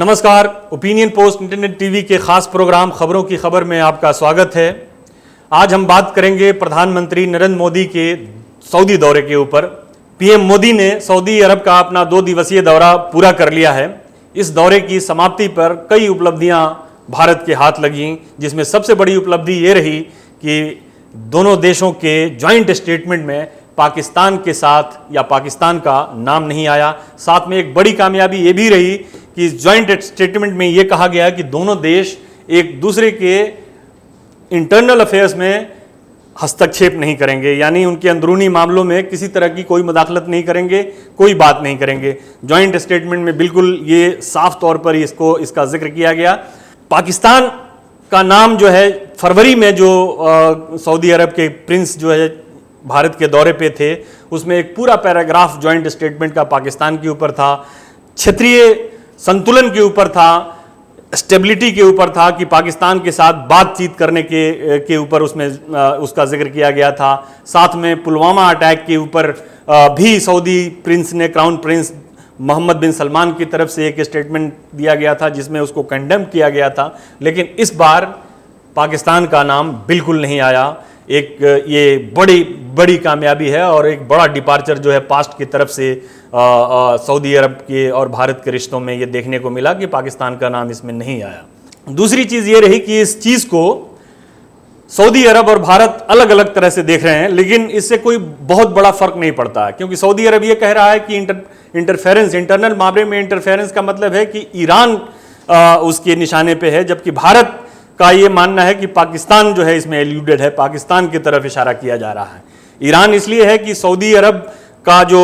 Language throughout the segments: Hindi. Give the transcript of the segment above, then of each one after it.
नमस्कार, ओपिनियन पोस्ट इंटरनेट टीवी के खास प्रोग्राम खबरों की खबर में आपका स्वागत है। आज हम बात करेंगे प्रधानमंत्री नरेंद्र मोदी के सऊदी दौरे के ऊपर। पीएम मोदी ने सऊदी अरब का अपना 2 दिवसीय दौरा पूरा कर लिया है। इस दौरे की समाप्ति पर कई उपलब्धियां भारत के हाथ लगी, जिसमें सबसे बड़ी उपलब्धि ये रही कि दोनों देशों के ज्वाइंट स्टेटमेंट में पाकिस्तान के साथ या पाकिस्तान का नाम नहीं आया। साथ में एक बड़ी कामयाबी ये भी रही कि इस ज्वाइंट स्टेटमेंट में ये कहा गया कि दोनों देश एक दूसरे के इंटरनल अफेयर्स में हस्तक्षेप नहीं करेंगे, यानी उनके अंदरूनी मामलों में किसी तरह की कोई मुदाखलत नहीं करेंगे, कोई बात नहीं करेंगे। ज्वाइंट स्टेटमेंट में बिल्कुल ये साफ तौर पर इसका जिक्र किया गया। पाकिस्तान का नाम जो है फरवरी में जो सऊदी अरब के प्रिंस जो है भारत के दौरे पे थे, उसमें एक पूरा पैराग्राफ ज्वाइंट स्टेटमेंट का पाकिस्तान के ऊपर था, क्षेत्रीय संतुलन के ऊपर था, स्टेबिलिटी के ऊपर था कि पाकिस्तान के साथ बातचीत करने के ऊपर उसमें उसका जिक्र किया गया था। साथ में पुलवामा अटैक के ऊपर भी सऊदी प्रिंस ने, क्राउन प्रिंस मोहम्मद बिन सलमान की तरफ से एक स्टेटमेंट दिया गया था जिसमें उसको कंडेम किया गया था। लेकिन इस बार पाकिस्तान का नाम बिल्कुल नहीं आया। एक ये बड़ी कामयाबी है और एक बड़ा डिपार्चर जो है पास्ट की तरफ से सऊदी अरब के और भारत के रिश्तों में ये देखने को मिला कि पाकिस्तान का नाम इसमें नहीं आया। दूसरी चीज़ ये रही कि इस चीज़ को सऊदी अरब और भारत अलग अलग तरह से देख रहे हैं, लेकिन इससे कोई बहुत बड़ा फर्क नहीं पड़ता है, क्योंकि सऊदी अरब ये कह रहा है कि इंटरफेरेंस, इंटरनल मामले में इंटरफेरेंस का मतलब है कि ईरान उसके निशाने पे है, जबकि भारत का ये मानना है कि पाकिस्तान जो है इसमें एल्यूडेड है, पाकिस्तान की तरफ इशारा किया जा रहा है। ईरान इसलिए है कि सऊदी अरब का जो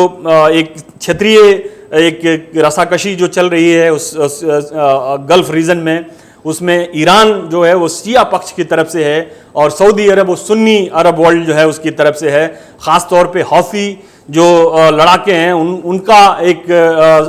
एक क्षेत्रीय एक रसाकशी जो चल रही है उस गल्फ रीजन में, उसमें ईरान जो है वो शिया पक्ष की तरफ से है और सऊदी अरब वो सुन्नी अरब वर्ल्ड जो है उसकी तरफ से है। ख़ास तौर पे हौथी जो लड़ाके हैं उनका एक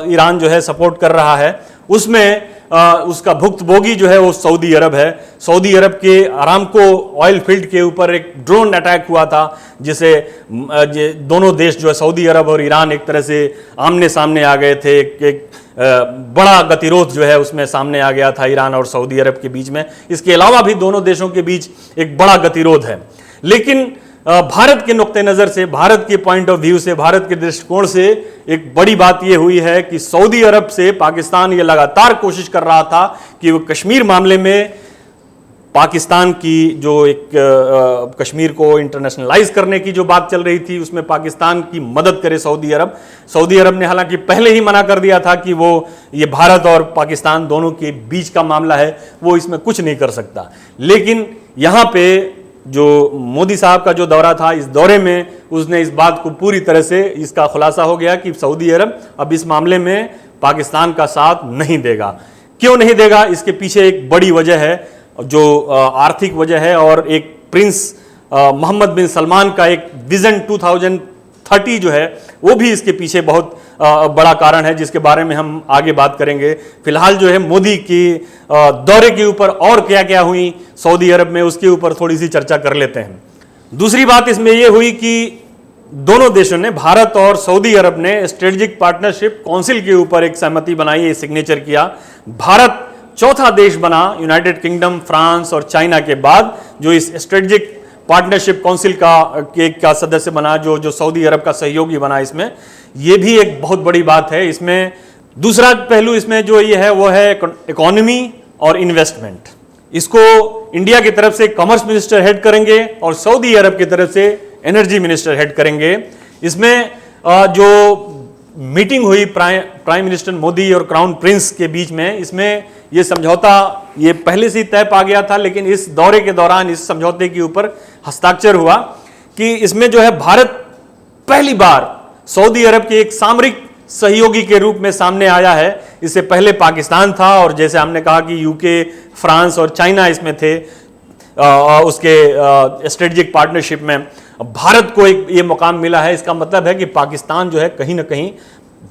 ईरान जो है सपोर्ट कर रहा है। उसमें उसका भुक्तभोगी जो है वो सऊदी अरब है। सऊदी अरब के अरामको ऑयल फील्ड के ऊपर एक ड्रोन अटैक हुआ था, जिसे दोनों देश जो है सऊदी अरब और ईरान एक तरह से आमने सामने आ गए थे। एक बड़ा गतिरोध जो है उसमें सामने आ गया था ईरान और सऊदी अरब के बीच में। इसके अलावा भी दोनों देशों के बीच एक बड़ा गतिरोध है। लेकिन भारत के नुक्ते नज़र से, भारत के पॉइंट ऑफ व्यू से, भारत के दृष्टिकोण से एक बड़ी बात यह हुई है कि सऊदी अरब से पाकिस्तान ये लगातार कोशिश कर रहा था कि वो कश्मीर मामले में पाकिस्तान की जो एक कश्मीर को इंटरनेशनलाइज करने की जो बात चल रही थी, उसमें पाकिस्तान की मदद करे सऊदी अरब। सऊदी अरब ने हालांकि पहले ही मना कर दिया था कि वो ये भारत और पाकिस्तान दोनों के बीच का मामला है, वो इसमें कुछ नहीं कर सकता। लेकिन यहाँ पे जो मोदी साहब का जो दौरा था, इस दौरे में उसने इस बात को पूरी तरह से इसका खुलासा हो गया कि सऊदी अरब अब इस मामले में पाकिस्तान का साथ नहीं देगा। क्यों नहीं देगा? इसके पीछे एक बड़ी वजह है, जो आर्थिक वजह है, और एक प्रिंस मोहम्मद बिन सलमान का एक विजन 2030 जो है वो भी इसके पीछे बहुत बड़ा कारण है, जिसके बारे में हम आगे बात करेंगे। फिलहाल जो है मोदी की दौरे के ऊपर और क्या क्या हुई सऊदी अरब में, उसके ऊपर थोड़ी सी चर्चा कर लेते हैं। दूसरी बात इसमें यह हुई कि दोनों देशों ने, भारत और सऊदी अरब ने स्ट्रेटेजिक पार्टनरशिप काउंसिल के ऊपर एक सहमति बनाई, सिग्नेचर किया। भारत चौथा देश बना यूनाइटेड किंगडम, फ्रांस और चाइना के बाद जो इस स्ट्रेटेजिक पार्टनरशिप काउंसिल का सदस्य बना, जो सऊदी अरब का सहयोगी बना। इसमें यह भी एक बहुत बड़ी बात है। इसमें दूसरा पहलू इसमें जो ये है वो है इकोनॉमी और इन्वेस्टमेंट। इसको इंडिया की तरफ से कॉमर्स मिनिस्टर हेड करेंगे और सऊदी अरब की तरफ से एनर्जी मिनिस्टर हेड करेंगे। इसमें जो मीटिंग हुई प्राइम मिनिस्टर मोदी और क्राउन प्रिंस के बीच में, इसमें ये समझौता ये पहले से ही तय पा गया था, लेकिन इस दौरे के दौरान इस समझौते के ऊपर हस्ताक्षर हुआ कि इसमें जो है भारत पहली बार सऊदी अरब के एक सामरिक सहयोगी के रूप में सामने आया है। इससे पहले पाकिस्तान था और जैसे हमने कहा कि यूके, फ्रांस और चाइना इसमें थे उसके स्ट्रेटेजिक पार्टनरशिप में। भारत को एक ये मुकाम मिला है। इसका मतलब है कि पाकिस्तान जो है कहीं ना कहीं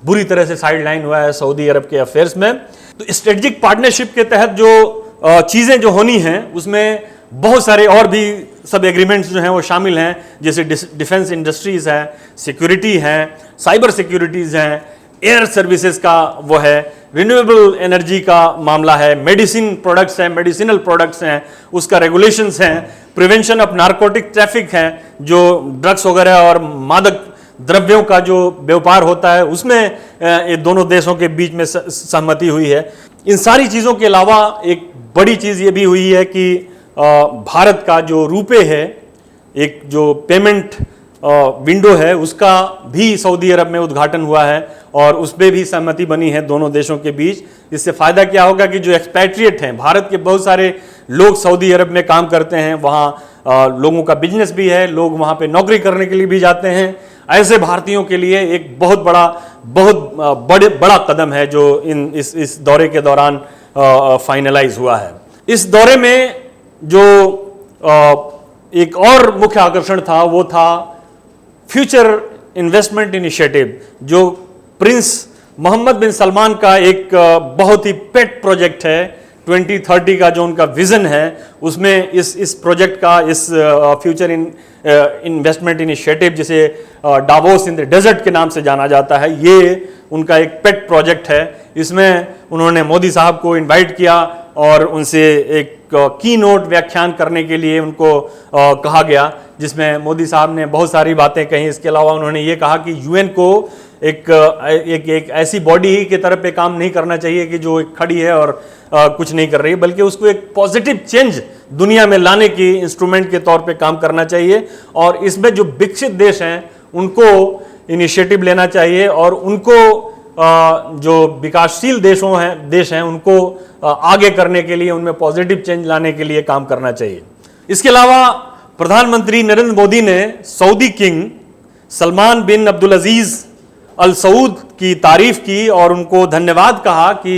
बुरी तरह से साइडलाइन हुआ है सऊदी अरब के अफेयर्स में। तो स्ट्रेटेजिक पार्टनरशिप के तहत जो चीज़ें जो होनी हैं उसमें बहुत सारे और भी सब एग्रीमेंट्स जो हैं वो शामिल हैं, जैसे डिफेंस इंडस्ट्रीज़ है, सिक्योरिटी है, साइबर सिक्योरिटीज़ हैं, एयर सर्विसेज का वो है, रिन्यूएबल एनर्जी का मामला है, मेडिसिन प्रोडक्ट्स हैं, मेडिसिनल प्रोडक्ट्स हैं, उसका रेगुलेशंस हैं, प्रिवेंशन ऑफ नार्कोटिक ट्रैफिक है, जो ड्रग्स वगैरह और मादक द्रव्यों का जो व्यापार होता है, उसमें ये दोनों देशों के बीच में सहमति हुई है। इन सारी चीज़ों के अलावा एक बड़ी चीज़ ये भी हुई है कि भारत का जो रुपए है, एक जो पेमेंट विंडो है, उसका भी सऊदी अरब में उद्घाटन हुआ है और उस पर भी सहमति बनी है दोनों देशों के बीच। इससे फ़ायदा क्या होगा कि जो एक्सपैट्रिएट हैं, भारत के बहुत सारे लोग सऊदी अरब में काम करते हैं, वहाँ लोगों का बिजनेस भी है, लोग वहाँ पे नौकरी करने के लिए भी जाते हैं। ऐसे भारतीयों के लिए एक बहुत बड़ा कदम है जो इस दौरे के दौरान फाइनलाइज हुआ है। इस दौरे में जो एक और मुख्य आकर्षण था वो था फ्यूचर इन्वेस्टमेंट इनिशिएटिव, जो प्रिंस मोहम्मद बिन सलमान का एक बहुत ही पेट प्रोजेक्ट है। 2030 का जो उनका विजन है, उसमें इस प्रोजेक्ट का, इस फ्यूचर इन्वेस्टमेंट इनिशिएटिव, जिसे डावोस इन द डेजर्ट के नाम से जाना जाता है, ये उनका एक पेट प्रोजेक्ट है। इसमें उन्होंने मोदी साहब को इनवाइट किया और उनसे एक की नोट व्याख्यान करने के लिए उनको कहा गया, जिसमें मोदी साहब ने बहुत सारी बातें कही। इसके अलावा उन्होंने ये कहा कि यूएन को एक ऐसी बॉडी की तरफ पे काम नहीं करना चाहिए कि जो एक खड़ी है और कुछ नहीं कर रही है, बल्कि उसको एक पॉजिटिव चेंज दुनिया में लाने की इंस्ट्रूमेंट के तौर पे काम करना चाहिए। और इसमें जो विकसित देश हैं उनको इनिशिएटिव लेना चाहिए और उनको जो विकासशील देश हैं उनको आगे करने के लिए, उनमें पॉजिटिव चेंज लाने के लिए काम करना चाहिए। इसके अलावा प्रधानमंत्री नरेंद्र मोदी ने सऊदी किंग सलमान बिन अब्दुल अजीज अल सऊद की तारीफ की और उनको धन्यवाद कहा कि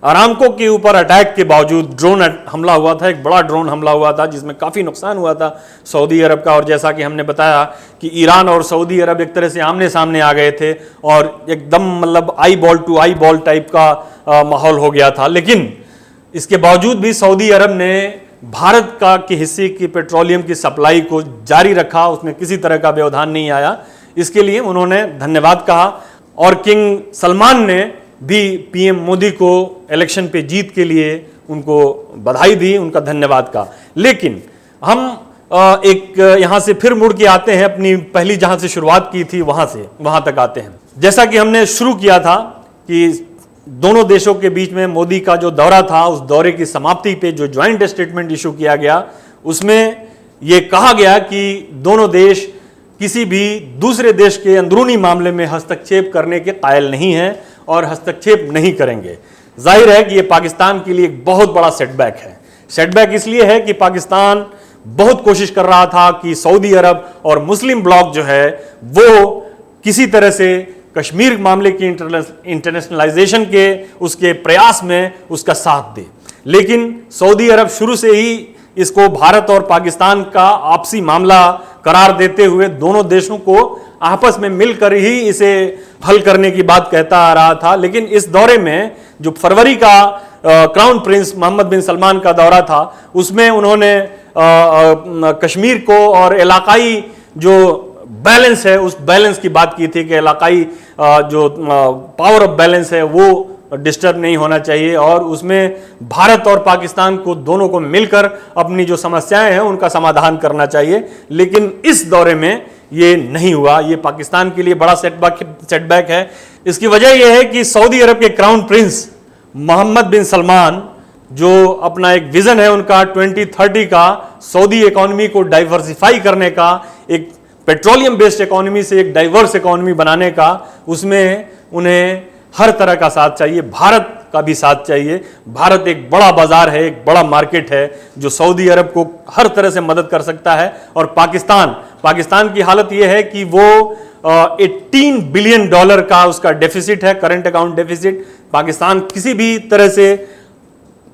अरामको के ऊपर अटैक के बावजूद ड्रोन हमला हुआ था, एक बड़ा ड्रोन हमला हुआ था जिसमें काफ़ी नुकसान हुआ था सऊदी अरब का। और जैसा कि हमने बताया कि ईरान और सऊदी अरब एक तरह से आमने सामने आ गए थे और एकदम मतलब eyeball to eyeball type का माहौल हो गया था। लेकिन इसके बावजूद भी सऊदी अरब ने भारत के हिस्से की पेट्रोलियम की सप्लाई को जारी रखा, उसमें किसी तरह का व्यवधान नहीं आया। इसके लिए उन्होंने धन्यवाद कहा और किंग सलमान ने भी पीएम मोदी को इलेक्शन पे जीत के लिए उनको बधाई दी, उनका धन्यवाद कहा। लेकिन हम एक यहां से फिर मुड़ के आते हैं, अपनी पहली जहां से शुरुआत की थी वहां तक आते हैं। जैसा कि हमने शुरू किया था कि दोनों देशों के बीच में मोदी का जो दौरा था, उस दौरे की समाप्ति पे जो ज्वाइंट स्टेटमेंट इशू किया गया, उसमें यह कहा गया कि दोनों देश किसी भी दूसरे देश के अंदरूनी मामले में हस्तक्षेप करने के कायल नहीं हैं और हस्तक्षेप नहीं करेंगे। जाहिर है कि यह पाकिस्तान के लिए एक बहुत बड़ा सेटबैक है। सेटबैक इसलिए है कि पाकिस्तान बहुत कोशिश कर रहा था कि सऊदी अरब और मुस्लिम ब्लॉक जो है वो किसी तरह से कश्मीर मामले की इंटरनेशनलाइजेशन के उसके प्रयास में उसका साथ दे। लेकिन सऊदी अरब शुरू से ही इसको भारत और पाकिस्तान का आपसी मामला करार देते हुए दोनों देशों को आपस में मिलकर ही इसे हल करने की बात कहता आ रहा था। लेकिन इस दौरे में जो फरवरी का क्राउन प्रिंस मोहम्मद बिन सलमान का दौरा था, उसमें उन्होंने कश्मीर को और इलाकाई जो बैलेंस है उस बैलेंस की बात की थी कि इलाकाई जो पावर ऑफ बैलेंस है वो डिस्टर्ब नहीं होना चाहिए और उसमें भारत और पाकिस्तान को दोनों को मिलकर अपनी जो समस्याएं हैं उनका समाधान करना चाहिए। लेकिन इस दौरे में ये नहीं हुआ, ये पाकिस्तान के लिए बड़ा सेटबैक है। इसकी वजह यह है कि सऊदी अरब के क्राउन प्रिंस मोहम्मद बिन सलमान जो अपना एक विजन है उनका 2030 का, सऊदी इकोनॉमी को डाइवर्सिफाई करने का, एक पेट्रोलियम बेस्ड इकोनॉमी से एक डाइवर्स इकोनॉमी बनाने का, उसमें उन्हें हर तरह का साथ चाहिए, भारत का भी साथ चाहिए। भारत एक बड़ा बाजार है, एक बड़ा मार्केट है जो सऊदी अरब को हर तरह से मदद कर सकता है। और पाकिस्तान की हालत यह है कि वो $18 बिलियन का उसका डेफिसिट है, करंट अकाउंट डेफिसिट। पाकिस्तान किसी भी तरह से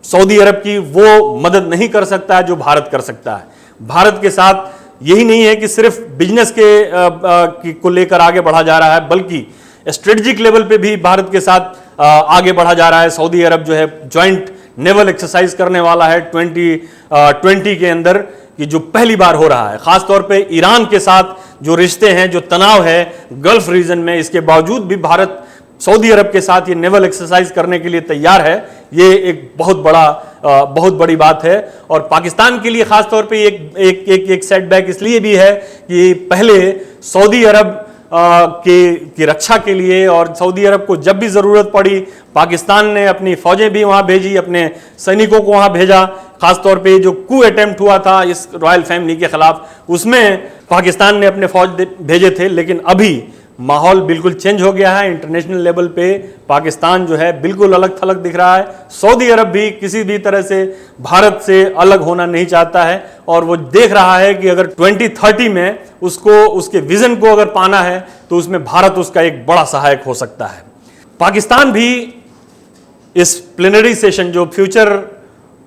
सऊदी अरब की वो मदद नहीं कर सकता है जो भारत कर सकता है। भारत के साथ यही नहीं है कि सिर्फ बिजनेस को लेकर आगे बढ़ा जा रहा है, बल्कि स्ट्रेटेजिक लेवल पे भी भारत के साथ आगे बढ़ा जा रहा है। सऊदी अरब जो है ज्वाइंट नेवल एक्सरसाइज करने वाला है 2020 के अंदर, कि जो पहली बार हो रहा है। खासतौर पे ईरान के साथ जो रिश्ते हैं, जो तनाव है गल्फ रीजन में, इसके बावजूद भी भारत सऊदी अरब के साथ ये नेवल एक्सरसाइज करने के लिए तैयार है, ये एक बहुत बड़ी बात है। और पाकिस्तान के लिए खास तौर पे एक सेटबैक इसलिए भी है कि पहले सऊदी अरब की रक्षा के लिए और सऊदी अरब को जब भी जरूरत पड़ी पाकिस्तान ने अपनी फौजें भी वहां भेजी, अपने सैनिकों को वहां भेजा। खासतौर पे जो कू अटेम्प्ट हुआ था इस रॉयल फैमिली के खिलाफ, उसमें पाकिस्तान ने अपने फौज भेजे थे। लेकिन अभी माहौल बिल्कुल चेंज हो गया है। इंटरनेशनल लेवल पे पाकिस्तान जो है बिल्कुल अलग थलग दिख रहा है। सऊदी अरब भी किसी भी तरह से भारत से अलग होना नहीं चाहता है और वो देख रहा है कि अगर 2030 में उसको उसके विजन को अगर पाना है तो उसमें भारत उसका एक बड़ा सहायक हो सकता है। पाकिस्तान भी इस प्लेनरी सेशन, जो फ्यूचर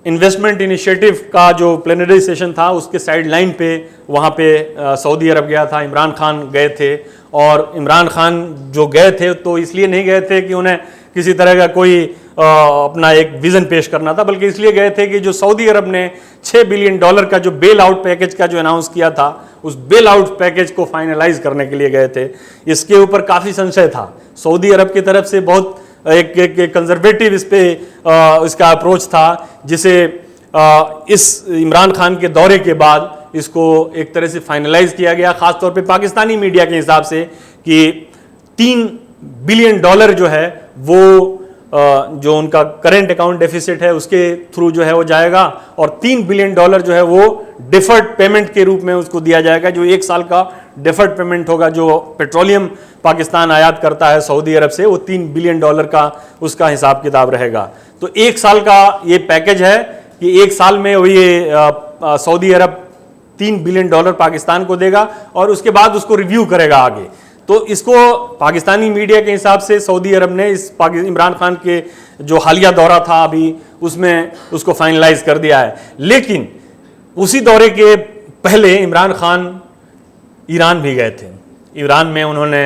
इन्वेस्टमेंट इनिशिएटिव का जो प्लेनरी सेशन था, उसके साइड लाइन पे वहाँ पे सऊदी अरब गया था, इमरान खान गए थे। और इमरान खान जो गए थे तो इसलिए नहीं गए थे कि उन्हें किसी तरह का कोई अपना एक विजन पेश करना था, बल्कि इसलिए गए थे कि जो सऊदी अरब ने $6 बिलियन का जो बेल आउट पैकेज का जो अनाउंस किया था, उस बेल आउट पैकेज को फाइनलाइज करने के लिए गए थे। इसके ऊपर काफ़ी संशय था। सऊदी अरब की तरफ से बहुत एक कंजर्वेटिव इस पे इसका अप्रोच था, जिसे इस इमरान खान के दौरे के बाद इसको एक तरह से फाइनलाइज किया गया, खासतौर पे पाकिस्तानी मीडिया के हिसाब से, कि $3 बिलियन जो है वो जो उनका करंट अकाउंट डेफिसिट है उसके थ्रू जो है वो जाएगा, और $3 बिलियन जो है वो डिफर्ड पेमेंट के रूप में उसको दिया जाएगा, जो 1 साल का डिफर्ड पेमेंट होगा। जो पेट्रोलियम पाकिस्तान आयात करता है सऊदी अरब से, वो $3 बिलियन का उसका हिसाब किताब रहेगा। तो 1 साल का ये पैकेज है कि 1 साल में ये सऊदी अरब $3 बिलियन पाकिस्तान को देगा और उसके बाद उसको रिव्यू करेगा आगे। तो इसको पाकिस्तानी मीडिया के हिसाब से सऊदी अरब ने इस इमरान खान के जो हालिया दौरा था अभी उसमें उसको फाइनलाइज कर दिया है। लेकिन उसी दौरे के पहले इमरान खान ईरान भी गए थे। ईरान में उन्होंने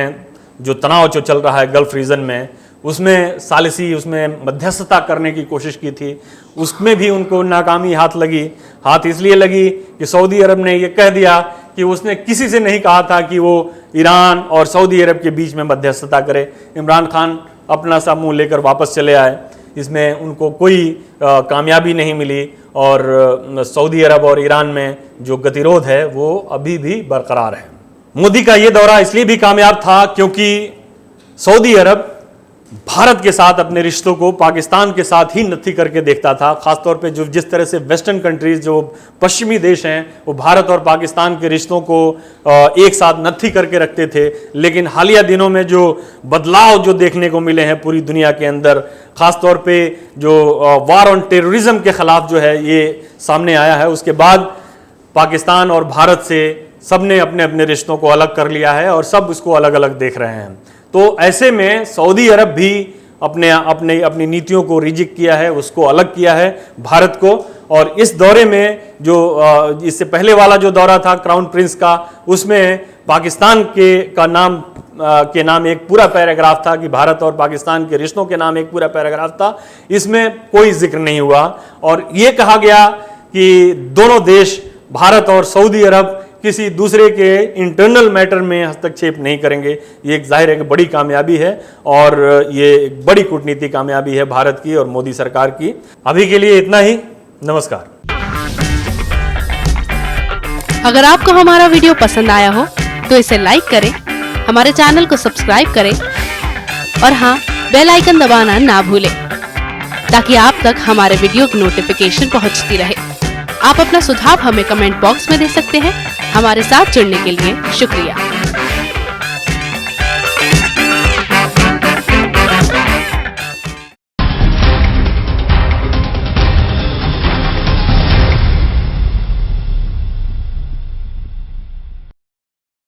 जो तनाव जो चल रहा है गल्फ रीजन में, उसमें सालिसी, उसमें मध्यस्थता करने की कोशिश की थी, उसमें भी उनको नाकामी हाथ लगी। हाथ इसलिए लगी कि सऊदी अरब ने ये कह दिया कि उसने किसी से नहीं कहा था कि वो ईरान और सऊदी अरब के बीच में मध्यस्थता करे। इमरान खान अपना सा मुंह लेकर वापस चले आए। इसमें उनको कोई कामयाबी नहीं मिली और सऊदी अरब और ईरान में जो गतिरोध है वो अभी भी बरकरार है। मोदी का ये दौरा इसलिए भी कामयाब था क्योंकि सऊदी अरब भारत के साथ अपने रिश्तों को पाकिस्तान के साथ ही नत्थी करके देखता था। खासतौर पे जो जिस तरह से वेस्टर्न कंट्रीज, जो पश्चिमी देश हैं, वो भारत और पाकिस्तान के रिश्तों को एक साथ नत्थी करके रखते थे। लेकिन हालिया दिनों में जो बदलाव जो देखने को मिले हैं पूरी दुनिया के अंदर, खासतौर पे जो वार ऑन टेररिज्म के खिलाफ जो है ये सामने आया है, उसके बाद पाकिस्तान और भारत से सबने अपने अपने रिश्तों को अलग कर लिया है और सब इसको अलग अलग देख रहे हैं। तो ऐसे में सऊदी अरब भी अपनी नीतियों को रिजिक किया है, उसको अलग किया है भारत को। और इस दौरे में जो इससे पहले वाला जो दौरा था क्राउन प्रिंस का, उसमें पाकिस्तान के नाम एक पूरा पैराग्राफ था कि भारत और पाकिस्तान के रिश्तों के नाम एक पूरा पैराग्राफ था। इसमें कोई जिक्र नहीं हुआ और ये कहा गया कि दोनों देश, भारत और सऊदी अरब, किसी दूसरे के इंटरनल मैटर में हस्तक्षेप नहीं करेंगे। ये एक जाहिर है कि बड़ी कामयाबी है और ये एक बड़ी कूटनीतिक कामयाबी है भारत की और मोदी सरकार की। अभी के लिए इतना ही। नमस्कार। अगर आपको हमारा वीडियो पसंद आया हो तो इसे लाइक करें, हमारे चैनल को सब्सक्राइब करें और हाँ, बेल आइकन दबाना ना भूलें ताकि आप तक हमारे वीडियो की नोटिफिकेशन पहुंचती रहे। आप अपना सुझाव हमें कमेंट बॉक्स में दे सकते हैं। हमारे साथ जुड़ने के लिए शुक्रिया।